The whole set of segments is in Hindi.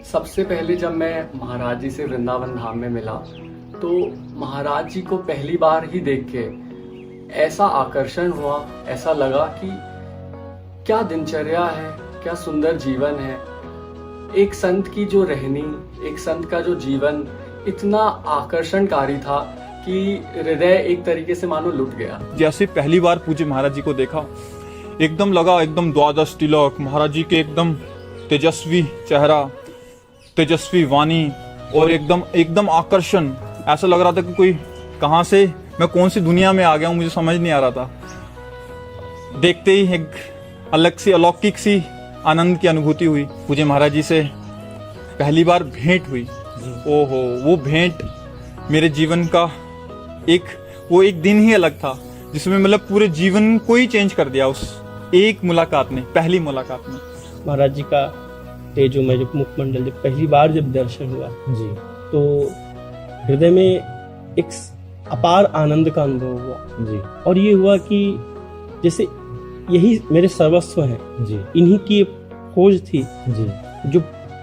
सबसे पहले जब मैं महाराज जी से वृंदावन धाम में मिला तो महाराज जी को पहली बार ही देख के ऐसा आकर्षण हुआ, ऐसा लगा कि क्या दिनचर्या है, क्या सुंदर जीवन है। एक संत की जो रहनी, एक संत का जो जीवन इतना आकर्षणकारी था कि हृदय एक तरीके से मानो लुट गया। जैसे पहली बार पूज्य महाराज जी को देखा, एकदम लगा एकदम द्वादश तिलक, महाराज जी के एकदम तेजस्वी चेहरा, तेजस्वी वाणी और एकदम आकर्षण। ऐसा लग रहा था कि कोई कहाँ से, मैं कौन सी दुनिया में आ गया हूँ, मुझे समझ नहीं आ रहा था। देखते ही एक अलग सी अलौकिक सी आनंद की अनुभूति हुई। पूज्य महाराज जी से पहली बार भेंट हुई। ओहो, वो भेंट मेरे जीवन का एक दिन ही अलग था, जिसमें मतलब पूरे जीवन को ही चेंज कर दिया उस एक मुलाकात ने, पहली मुलाकात में। महाराज जी का तेजो में जब मुखमंडल जब पहली बार जब दर्शन हुआ जी, तो हृदय में एक अपार आनंद का अनुभव हुआ जी। और ये हुआ कि जैसे यही मेरे सर्वस्व हैं जी, इन्हीं की खोज थी जी, जो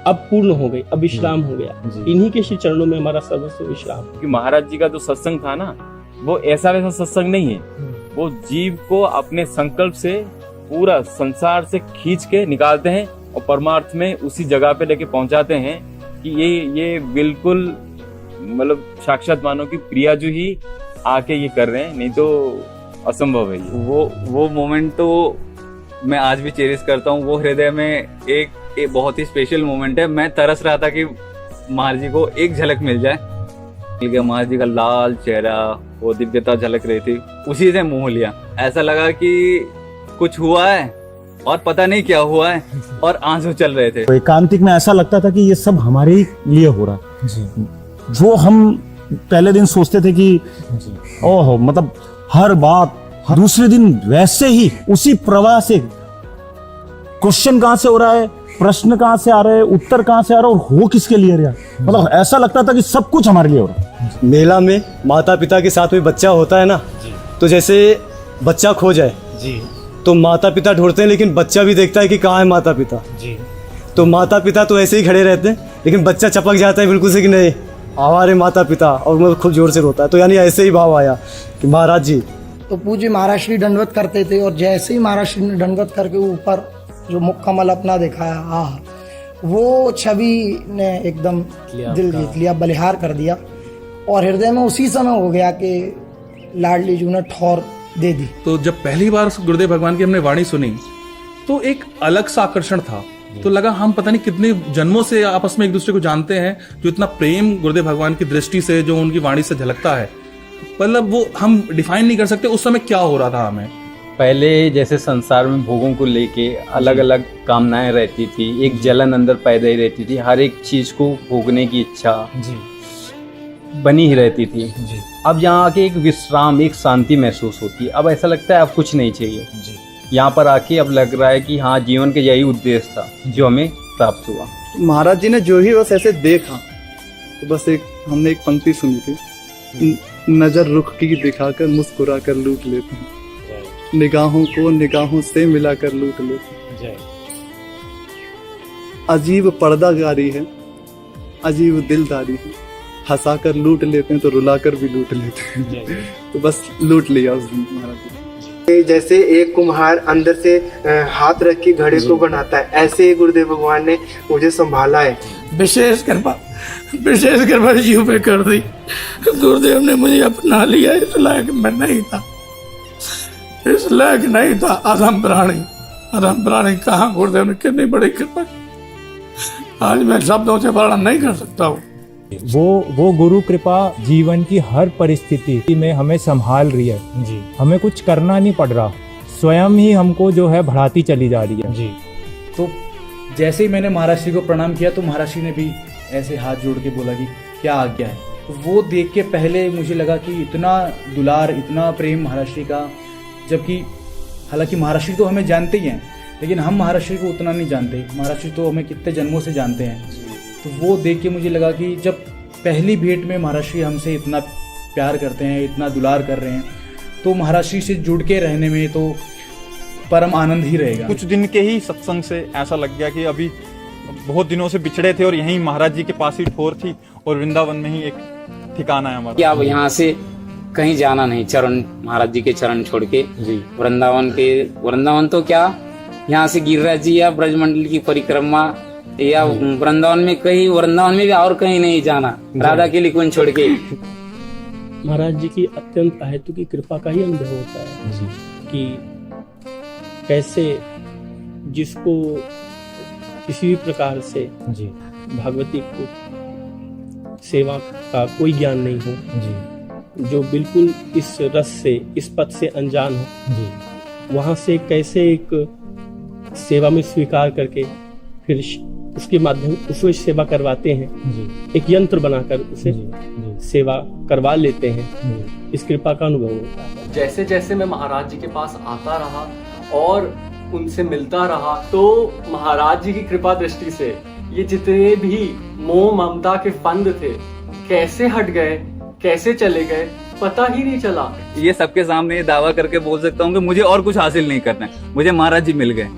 अब पूर्ण हो गई, अब विश्राम हो गया। इन्हीं के श्री चरणों में हमारा सर्वस्व विश्राम। कि महाराज जी का जो सत्संग था ना, वो ऐसा वैसा सत्संग नहीं है। वो जीव को अपने संकल्प से पूरा संसार से खींच के निकालते हैं और परमार्थ में उसी जगह पे लेके पहुंचाते हैं कि ये बिल्कुल मतलब साक्षात मानो कि प्रिया जी ही आके ये कर रहे हैं, नहीं तो असंभव है ये। वो मोमेंट तो मैं आज भी चेरिश करता हूँ। वो हृदय में एक बहुत ही स्पेशल मोमेंट है। मैं तरस रहा था कि महाराज जी को एक झलक मिल जाए। मिल गया, महाराज जी का लाल चेहरा, वो दिव्यता झलक रही थी, उसी से मोह लिया। ऐसा लगा कि कुछ हुआ है और पता नहीं क्या हुआ है, और आंसू चल रहे थे। एकांतिक में ऐसा लगता था कि ये सब हमारे ही लिए हो रहा है। जो हम पहले दिन सोचते थे कि ओहो, मतलब हर बात दूसरे दिन वैसे ही उसी प्रवाह से, क्वेश्चन कहां से हो रहा है, प्रश्न कहां से आ रहे हैं, उत्तर कहां से आ रहा है, और हो किसके लिए रहा। मतलब ऐसा लगता था कि सब कुछ हमारे लिए हो रहा है। मेला में माता पिता के साथ में बच्चा होता है ना, तो जैसे बच्चा खो जाए जी, तो माता पिता ढूंढते हैं, लेकिन बच्चा भी देखता है कि कहाँ है माता पिता जी। तो माता पिता तो ऐसे ही खड़े रहते हैं, लेकिन बच्चा चपक जाता है बिल्कुल से कि नहीं हमारे माता पिता, और वो खूब जोर से रोता है। तो यानी ऐसे ही भाव आया कि महाराज जी तो पूज्य महाराज श्री दंडवत करते थे, और जैसे ही महाराज श्री ने दंडवत करके ऊपर जो मुख कमल अपना दिखाया, वो छवि ने एकदम दिल जीत लिया, बलिहार कर दिया। और हृदय में उसी समय हो गया कि लाडली जी ने ठौर दे दी। तो जब पहली बार गुरुदेव भगवान की हमने वाणी सुनी तो एक अलग सा आकर्षण था। तो लगा हम पता नहीं कितने जन्मों से आपस में एक दूसरे को जानते हैं, जो इतना प्रेम गुरुदेव भगवान की दृष्टि से, जो उनकी वाणी से झलकता है, मतलब वो हम डिफाइन नहीं कर सकते उस समय क्या हो रहा था हमें। पहले जैसे संसार में भोगों को लेके अलग अलग कामनाएं रहती थी, एक जलन अंदर पैदा ही रहती थी, हर एक चीज को भोगने की इच्छा जी बनी ही रहती थी जी। अब यहाँ आके एक विश्राम, एक शांति महसूस होती है। अब ऐसा लगता है अब कुछ नहीं चाहिए जी। यहाँ पर आके अब लग रहा है कि हाँ, जीवन का यही उद्देश्य था जो हमें प्राप्त हुआ। महाराज जी ने जो ही बस ऐसे देखा, तो बस हमने एक पंक्ति सुनी थी, नजर रुख की दिखाकर मुस्कुरा कर लूट लेते हैं, निगाहों को निगाहों से मिलाकर लूट लेते हैं। अजीब पर्दागारी है, अजीब दिलदारी है, हंसाकर लूट लेते हैं तो रुलाकर भी लूट लेते हैं। तो बस लूट लिया उस दिन महाराज जी। जैसे एक कुम्हार अंदर से हाथ रख के घड़े को बनाता है, ऐसे ही गुरुदेव भगवान ने मुझे संभाला है। विशेष कृपा जीव पे कर दी। गुरुदेव ने मुझे अपना लिया, इस लायक मैं नहीं था, इस लायक नहीं था। अधम प्राणी कहाँ, गुरुदेव ने कितनी बड़ी कृपा, आज मैं शब्दों से वर्णन नहीं कर सकता हूँ। वो गुरु कृपा जीवन की हर परिस्थिति में हमें संभाल रही है जी। हमें कुछ करना नहीं पड़ रहा, स्वयं ही हमको जो है बढ़ाती चली जा रही है जी। तो जैसे ही मैंने महाराज जी को प्रणाम किया, तो महाराज जी ने भी ऐसे हाथ जोड़ के बोला कि क्या आज्ञा है। तो वो देख के पहले मुझे लगा कि इतना दुलार, इतना प्रेम महाराज जी का, जबकि हालांकि महाराज जी तो हमें जानते ही हैं, लेकिन हम महाराज जी को उतना नहीं जानते। महाराज जी तो हमें कितने जन्मों से जानते हैं। तो वो देख के मुझे लगा कि जब पहली भेंट में महाराज जी हमसे इतना प्यार करते हैं, इतना दुलार कर रहे हैं, तो महाराज जी से जुड़ के रहने में तो परम आनंद ही रहेगा। कुछ दिन के ही सत्संग से ऐसा लग गया कि अभी बहुत दिनों से बिछड़े थे और यहीं महाराज जी के पास ही ठोर थी और वृंदावन में ही एक ठिकाना है हमारा। कि अब यहाँ से कहीं जाना नहीं, चरण महाराज जी के चरण छोड़ के वृंदावन तो क्या, यहाँ से गिरिराज जी या ब्रजमंडल की परिक्रमा या वृंदावन में कहीं, वृंदावन में भी और कहीं नहीं जाना, राधा के लिए छोड़ के। महाराज जी की अत्यंत अहेतु की कृपा का ही अनुभव होता है कि कैसे जिसको किसी भी प्रकार से भगवती को सेवा का कोई ज्ञान नहीं हो, जो बिल्कुल इस रस से, इस पद से अनजान हो, वहां से कैसे एक सेवा में स्वीकार करके फिर उसके माध्यम उसको सेवा करवाते हैं, एक यंत्र बनाकर उसे सेवा करवा लेते हैं। इस कृपा का अनुभव होता है। जैसे जैसे मैं महाराज जी के पास आता रहा और उनसे मिलता रहा, तो महाराज जी की कृपा दृष्टि से ये जितने भी मोह ममता के फंद थे कैसे हट गए, कैसे चले गए, पता ही नहीं चला। ये सबके सामने दावा करके बोल सकता हूँ कि मुझे और कुछ हासिल नहीं करना है, मुझे महाराज जी मिल गए,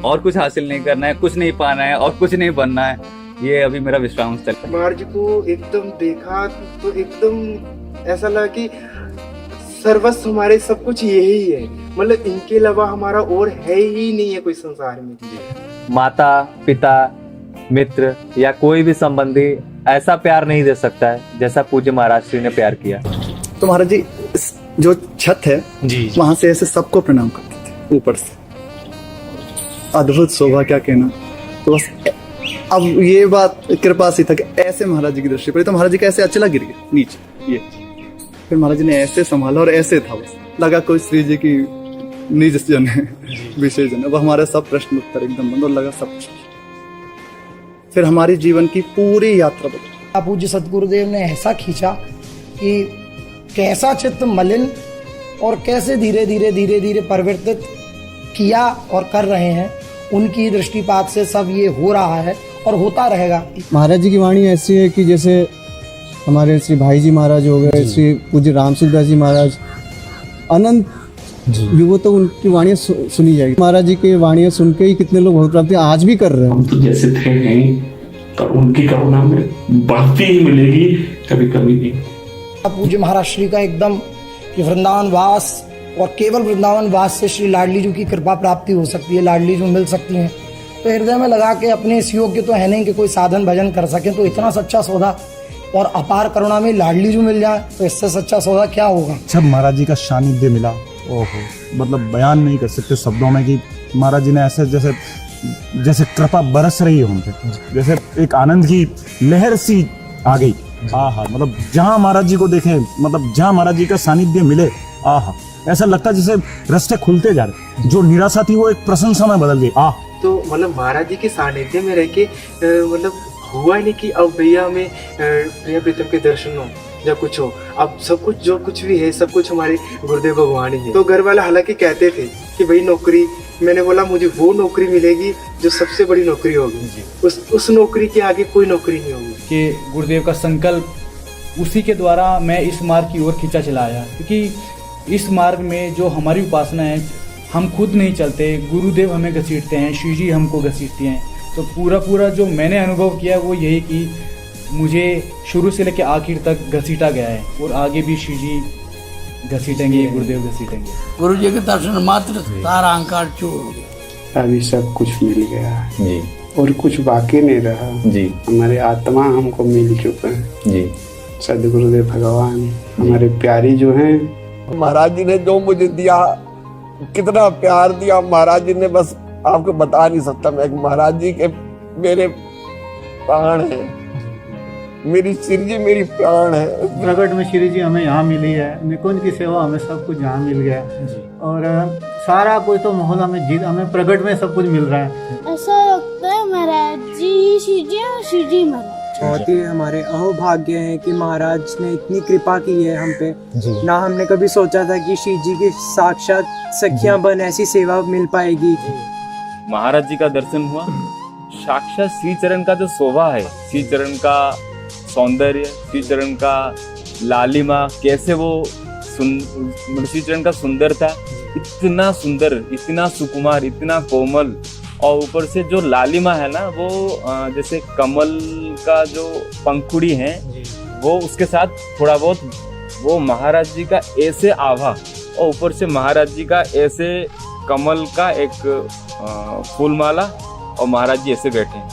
और कुछ हासिल नहीं करना है, कुछ नहीं पाना है और कुछ नहीं बनना है। ये अभी मेरा विश्राम स्थल है। महाराज जी को एकदम देखा तो एकदम ऐसा लगा कि सर्वस्व हमारे सब कुछ यही है, मतलब इनके अलावा हमारा और है ही नहीं है कोई संसार में। माता पिता मित्र या कोई भी संबंधी ऐसा प्यार नहीं दे सकता है जैसा पूज्य महाराज श्री ने प्यार किया। तो महाराज जी जो छत है वहां से ऐसे सबको प्रणाम करते थे ऊपर से, अद्भुत शोभा, क्या कहना। तो बस अब ये बात कृपा सी था कि ऐसे महाराज जी की दृष्टि पड़ी तो महाराज जी का ऐसे अचला गिर गया नीचे, ये फिर महाराज जी ने ऐसे संभाला और ऐसे था, बस लगा कोई श्री जी की निज जन है, विशेष जन है। वो हमारे सब प्रश्न उत्तर एकदम बंद और लगा सब कुछ। फिर हमारी जीवन की पूरी यात्रा बदली। पूज्य सतगुरुदेव ने ऐसा खींचा कि कैसा चित्त मलिन और कैसे धीरे धीरे धीरे धीरे परिवर्तित किया और कर रहे हैं, उनकी दृष्टिपात से सब ये हो रहा है और होता रहेगा। महाराज जी की वाणी ऐसी है कि जैसे हमारे श्री भाई जी महाराज हो गए, श्री पूज्य राम सुखदास जी महाराज, अनंत युगों तो उनकी वाणियाँ सुनी जाएगी। महाराज जी की वाणियाँ सुन के ही कितने लोग भगवत प्राप्ति आज भी कर रहे हैं। तो जैसे थे नहीं तो उनकी करुणा में बढ़ती ही मिलेगी, कभी कभी नहीं। पूज्य महाराज श्री का एकदम कि वृंदावन वास और केवल वृंदावन वास से श्री लाडली जी की कृपा प्राप्ति हो सकती है, लाडली जी मिल सकती हैं। तो हृदय में लगा के अपने इस योग्य तो है नहीं कि कोई साधन भजन कर सके, तो इतना सच्चा सौदा और अपार करुणा में लाडली जी मिल जाए तो इससे सच्चा सौदा क्या होगा। जब महाराज जी का सानिध्य मिला, ओहो, मतलब बयान नहीं कर सकते शब्दों में कि महाराज जी ने ऐसे जैसे जैसे कृपा बरस रही है उन पे, जैसे एक आनंद की लहर सी आ गई। आहा, मतलब जहाँ महाराज जी को देखें, मतलब जहाँ महाराज जी का सानिध्य मिले, आहा, ऐसा लगता जैसे रास्ते खुलते जा रहे, जो निराशा थी वो एक प्रशंसा में बदल गई। तो मतलब महाराज जी के सानिध्य में रह के मतलब हुआ नहीं कि अब भैया हमें प्रिय प्रीतम के दर्शन हो या कुछ हो, अब सब कुछ जो कुछ भी है सब कुछ हमारे गुरुदेव भगवान ही है। तो घर वाले हालांकि कहते थे कि भाई नौकरी, मैंने बोला मुझे वो नौकरी मिलेगी जो सबसे बड़ी नौकरी होगी, उस नौकरी के आगे कोई नौकरी नहीं होगी। कि गुरुदेव का संकल्प उसी के द्वारा मैं इस मार्ग की ओर खींचा चला आया, क्योंकि इस मार्ग में जो हमारी उपासना है हम खुद नहीं चलते, गुरुदेव हमें घसीटते हैं, शिव जी हमको घसीटती हैं। तो पूरा जो मैंने अनुभव किया वो यही कि मुझे शुरू से लेकर आखिर तक घसीटा गया है और आगे भी शिव जी घसीटेंगे, गुरुदेव घसीटेंगे। गुरु जी के दर्शन मात्र सारा अहंकार चूर हो गया। अभी सब कुछ मिल गया जी, और कुछ बाकी नहीं रहा जी। हमारे आत्मा हमको मिल चुका है जी। सदगुरुदेव भगवान हमारे प्यारी जो हैं। महाराज जी ने जो मुझे दिया, कितना प्यार दिया महाराज जी ने, बस आपको बता नहीं सकता मैं। महाराज जी के मेरे प्राण है, मेरी श्री जी मेरी प्राण है। प्रकट में श्री जी हमें यहाँ मिली है, निकुंज की सेवा हमें सब कुछ यहाँ मिल गया और सारा कुछ तो माहौल हमें प्रकट में सब कुछ मिल रहा है। ऐसा लगता है महाराज जी श्री जी और श्री जी महाराज। बहुत ही हमारे अहोभाग्य है कि महाराज ने इतनी कृपा की है हम पे। ना हमने कभी सोचा था कि श्री जी की साक्षात सखियां बन ऐसी सेवा मिल पाएगी। महाराज जी का दर्शन हुआ, साक्षात श्री चरण का जो शोभा है, श्री चरण का सौंदर्य, श्री चरण का लालिमा, कैसे वो श्री चरण का सुंदरता, इतना सुंदर, इतना सुकुमार, इतना कोमल और ऊपर से जो लालिमा है ना वो जैसे कमल का जो पंखुड़ी है वो उसके साथ थोड़ा बहुत वो महाराज जी का ऐसे आभा और ऊपर से महाराज जी का ऐसे कमल का एक फूल माला और महाराज जी ऐसे बैठे हैं।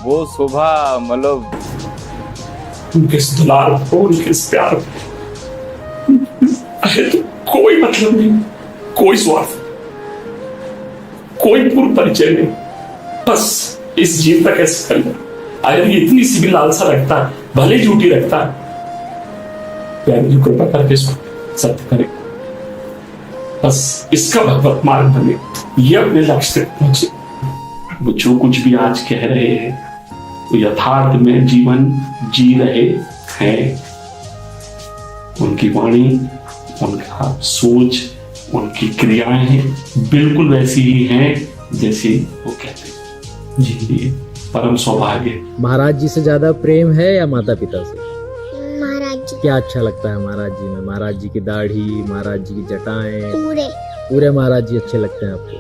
वो शोभा मतलब किस दुलार को किस प्यार कोई मतलब नहीं, कोई स्वार्थ, कोई पूर्व परिचय नहीं, बस इस जीव तक कैसे करना। अगर ये इतनी सी भी लालसा रखता है, भले झूठी रखता है, प्यारी जी कृपा करके सत्य करे, बस इसका भगवत मार्ग बने, ये अपने लक्ष्य तक पहुंचे। वो जो कुछ भी आज कह रहे हैं वो यथार्थ में जीवन जी रहे हैं। उनकी वाणी, उनका सोच, उनकी क्रियाएं बिल्कुल वैसी ही हैं जैसी वो कहते हैं। जी ये परम सौभाग्य। महाराज जी से ज्यादा प्रेम है या माता पिता से? महाराज जी। क्या अच्छा लगता है महाराज जी में? महाराज जी की दाढ़ी, महाराज जी की जटाएं, पूरे महाराज जी अच्छे लगते हैं आपको?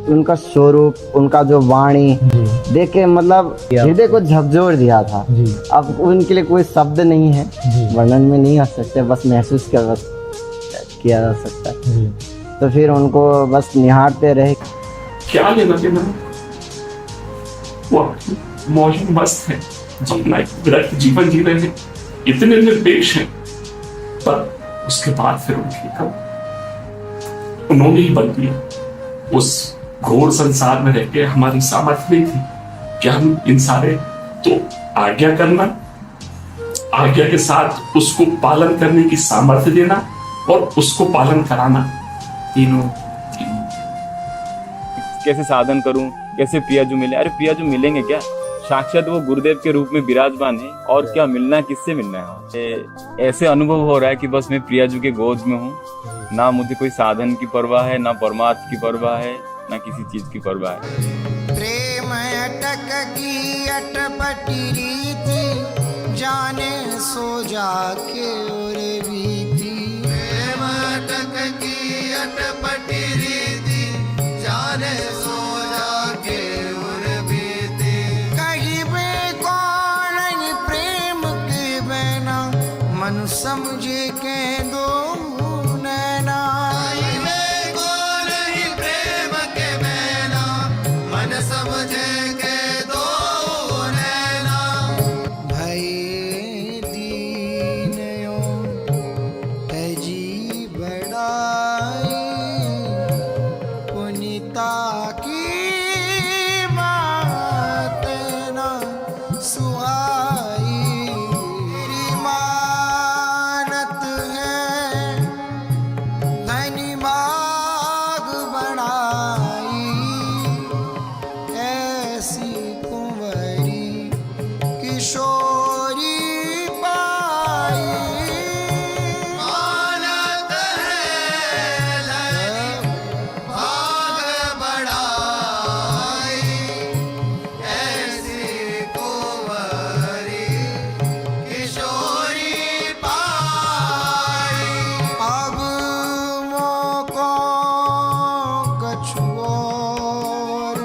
उनका स्वरूप, उनका जो वाणी देख के मतलब हृदय को झकझोर दिया था। अब उनके लिए कोई शब्द नहीं है, वर्णन में नहीं आ सकते, बस महसूस किया जा सकता है। तो फिर उनको बस निहारते रहे। क्या लेना देना, वो मौज मस्त है, अपना एक विरक्त जीवन जी रहे हैं, इतने निरपेक्ष हैं, पर उसके बाद फिर उन्होंने ही बल दिया। उस घोर संसार में रहकर हमारी सामर्थ्य नहीं थी कि हम इन सारे तो आज्ञा करना, आज्ञा के साथ उसको पालन करने की सामर्थ्य देना और उसको पालन कराना, तीनों। कैसे साधन करूं, कैसे प्रियाजू मिले? अरे प्रियाजू मिलेंगे क्या? साक्षात वो गुरुदेव के रूप में विराजमान है, और क्या मिलना, किससे मिलना है? ऐसे अनुभव हो रहा है कि बस मैं प्रियाजू के गोद में हूँ। ना मुझे कोई साधन की परवाह है, ना परमार्थ की परवाह है, ना किसी चीज की परवाह है। प्रेम अटक की अटपटी रीति, जाने सो जाके और बीती। प्रेम अटक की अटपटी रीति, जाने सो जाके और बीती। कहीं बे कौन प्रेम के बहना, मन समझे के दो नैना। समझे के दो नैना, भई दीनयो तजी बड़ाई, पुनीता की बात न सुहाई। तेरी मानत है धनी माग बढ़ाई, ऐसी कुंवरी किशोरी पाई। मानत है भाग बढ़ाई, ऐसी कुंवरी किशोरी पाई। अब मोको कछुओर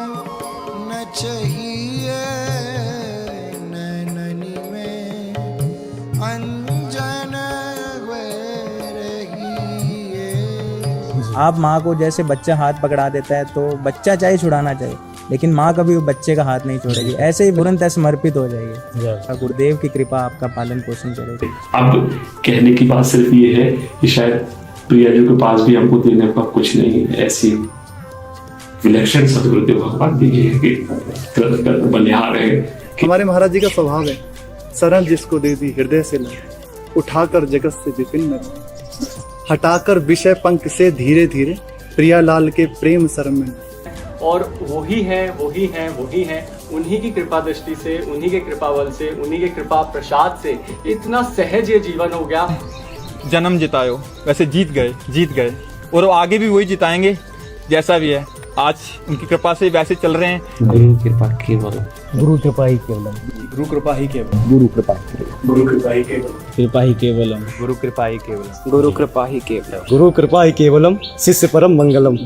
न चाहिए, नैननी में अंजन रही है। आप माँ को जैसे बच्चा हाथ पकड़ा देता है तो बच्चा चाहे छुड़ाना चाहिए, लेकिन माँ कभी वो बच्चे का हाथ नहीं छोड़ेगी, ऐसे ही तुरंत समर्पित हो जाएगी। गुरुदेव की कृपा आपका पालन पोषण करेगी। अब कहने की बात सिर्फ ये है कि शायद प्रियाजू के पास भी हमको देने का कुछ नहीं है, ऐसी विलक्षण सदगुरुदेव भगवान दीजिए, बलिहार है। हमारे महाराज जी का स्वभाव है, शरण जिसको दे दी हृदय से लगे, उठाकर जगत से विपिन, हटाकर विषय पंख से धीरे धीरे, प्रियालाल के प्रेम शरण में। और वही है, वही है, वही है, उन्हीं की कृपा दृष्टि से, उन्हीं के कृपा बल से, उन्हीं के कृपा प्रसाद से इतना सहज ये जीवन हो गया। जन्म जितायो, वैसे जीत गए, और वो आगे भी वही जिताएंगे जैसा भी है। आज उनकी कृपा से वैसे चल रहे हैं। गुरु कृपा केवल, गुरु कृपा ही केवलम, गुरु कृपा ही केवल, गुरु कृपा, गुरु कृपा ही केवल, कृपा ही केवलम, गुरु कृपा ही केवलम, गुरु कृपा ही केवलम, गुरु कृपा ही केवलम, शिष्य परम मंगलम।